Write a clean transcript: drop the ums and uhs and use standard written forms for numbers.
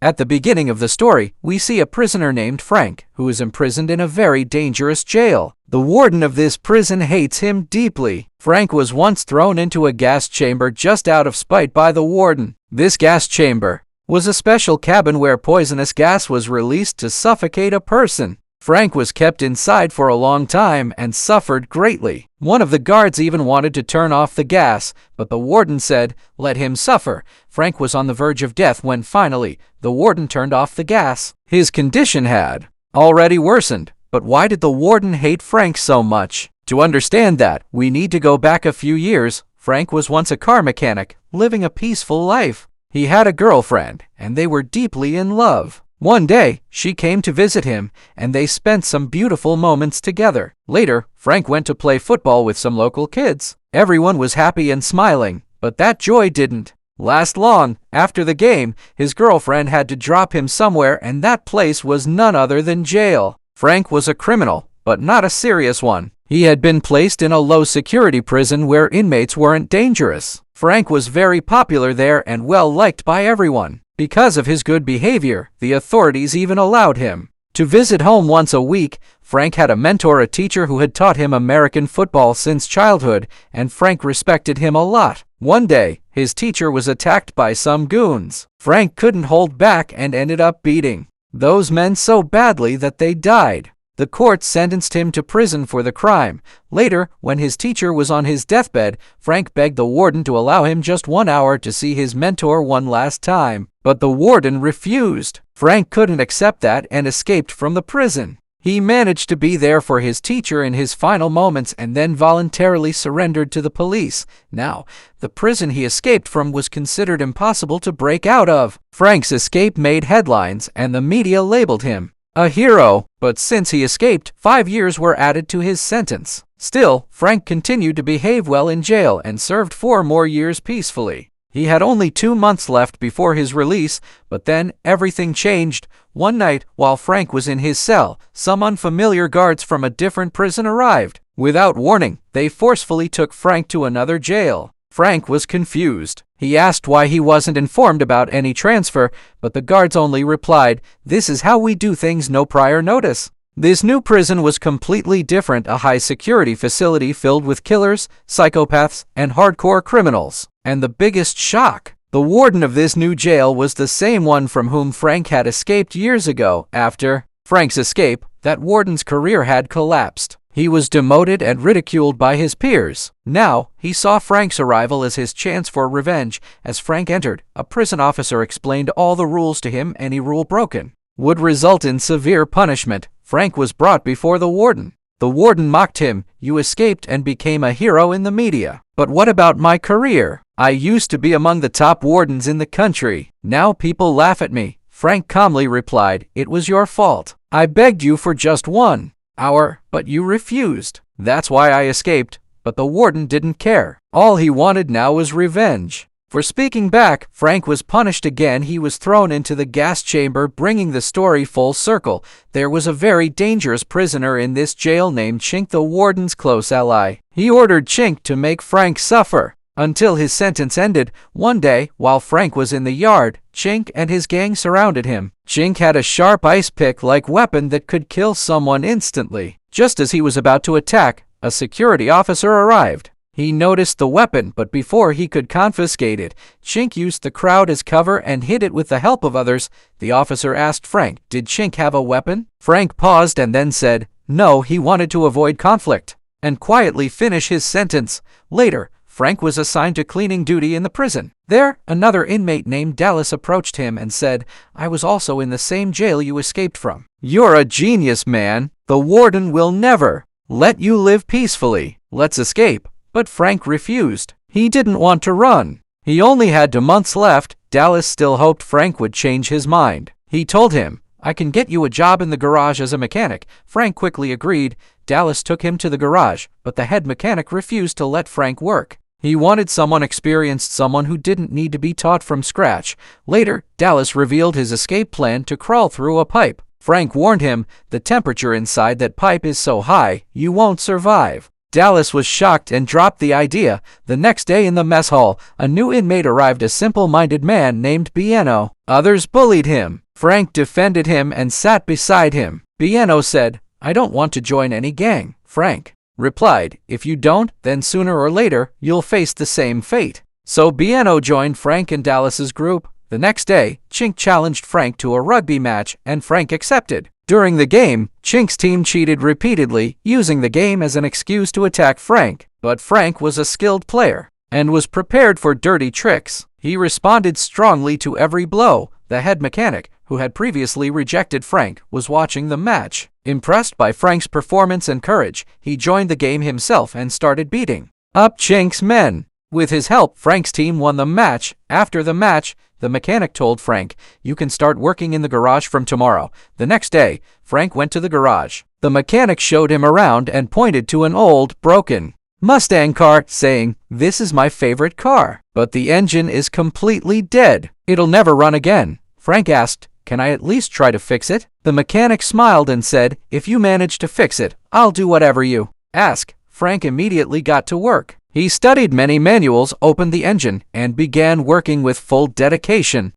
At the beginning of the story, we see a prisoner named Frank, who is imprisoned in a very dangerous jail. The warden of this prison hates him deeply. Frank was once thrown into a gas chamber just out of spite by the warden. This gas chamber was a special cabin where poisonous gas was released to suffocate a person. Frank was kept inside for a long time and suffered greatly. One of the guards even wanted to turn off the gas, but the warden said, "Let him suffer." Frank was on the verge of death when finally the warden turned off the gas. His condition had already worsened, but why did the warden hate Frank so much? To understand that, we need to go back a few years. Frank was once a car mechanic, living a peaceful life. He had a girlfriend, and they were deeply in love. One day, she came to visit him, and they spent some beautiful moments together. Later, Frank went to play football with some local kids. Everyone was happy and smiling, but that joy didn't last long. After the game, his girlfriend had to drop him somewhere, and that place was none other than jail. Frank was a criminal, but not a serious one. He had been placed in a low-security prison where inmates weren't dangerous. Frank was very popular there and well-liked by everyone. Because of his good behavior, the authorities even allowed him to visit home once a week. Frank had a mentor, a teacher who had taught him American football since childhood, and Frank respected him a lot. One day, his teacher was attacked by some goons. Frank couldn't hold back and ended up beating those men so badly that they died. The court sentenced him to prison for the crime. Later, when his teacher was on his deathbed, Frank begged the warden to allow him just 1 hour to see his mentor one last time. But the warden refused. Frank couldn't accept that and escaped from the prison. He managed to be there for his teacher in his final moments and then voluntarily surrendered to the police. Now, the prison he escaped from was considered impossible to break out of. Frank's escape made headlines, and the media labeled him a hero, but since he escaped, 5 years were added to his sentence. Still, Frank continued to behave well in jail and served 4 more years peacefully. He had only 2 months left before his release, but then everything changed. One night, while Frank was in his cell, some unfamiliar guards from a different prison arrived. Without warning, they forcefully took Frank to another jail. Frank was confused. He asked why he wasn't informed about any transfer, but the guards only replied, "This is how we do things, no prior notice." This new prison was completely different, a high-security facility filled with killers, psychopaths, and hardcore criminals. And the biggest shock, the warden of this new jail was the same one from whom Frank had escaped years ago. After Frank's escape, that warden's career had collapsed. He was demoted and ridiculed by his peers. Now, he saw Frank's arrival as his chance for revenge. As Frank entered, a prison officer explained all the rules to him. Any rule broken would result in severe punishment. Frank was brought before the warden. The warden mocked him. "You escaped and became a hero in the media. But what about my career? I used to be among the top wardens in the country. Now people laugh at me." Frank calmly replied, "It was your fault. I begged you for just 1 hour, but you refused. That's why I escaped." But the warden didn't care. All he wanted now was revenge. For speaking back, Frank was punished again. He was thrown into the gas chamber, bringing the story full circle. There was a very dangerous prisoner in this jail named Chink, the warden's close ally. He ordered Chink to make Frank suffer until his sentence ended. One day, while Frank was in the yard, Chink and his gang surrounded him. Chink had a sharp ice pick-like weapon that could kill someone instantly. Just as he was about to attack, a security officer arrived. He noticed the weapon, but before he could confiscate it, Chink used the crowd as cover and hid it with the help of others. The officer asked Frank, "Did Chink have a weapon?" Frank paused and then said, "No, he wanted to avoid conflict," and quietly finish his sentence. Later, Frank was assigned to cleaning duty in the prison. There, another inmate named Dallas approached him and said, "I was also in the same jail you escaped from. You're a genius, man. The warden will never let you live peacefully. Let's escape." But Frank refused. He didn't want to run. He only had 2 months left. Dallas still hoped Frank would change his mind. He told him, "I can get you a job in the garage as a mechanic." Frank quickly agreed. Dallas took him to the garage, but the head mechanic refused to let Frank work. He wanted someone experienced, someone who didn't need to be taught from scratch. Later, Dallas revealed his escape plan: to crawl through a pipe. Frank warned him, "The temperature inside that pipe is so high, you won't survive." Dallas was shocked and dropped the idea. The next day in the mess hall, a new inmate arrived, a simple-minded man named Bieno. Others bullied him. Frank defended him and sat beside him. Bieno said, "I don't want to join any gang." Frank replied, "If you don't, then sooner or later, you'll face the same fate." So Bieno joined Frank and Dallas's group. The next day, Chink challenged Frank to a rugby match, and Frank accepted. During the game, Chink's team cheated repeatedly, using the game as an excuse to attack Frank. But Frank was a skilled player and was prepared for dirty tricks. He responded strongly to every blow. The head mechanic, who had previously rejected Frank, was watching the match. Impressed by Frank's performance and courage, he joined the game himself and started beating up Chink's men. With his help, Frank's team won the match. After the match, the mechanic told Frank, "You can start working in the garage from tomorrow." The next day, Frank went to the garage. The mechanic showed him around and pointed to an old, broken Mustang car, saying, "This is my favorite car, but the engine is completely dead. It'll never run again." Frank asked, "Can I at least try to fix it?" The mechanic smiled and said, "If you manage to fix it, I'll do whatever you ask." Frank immediately got to work. He studied many manuals, opened the engine, and began working with full dedication.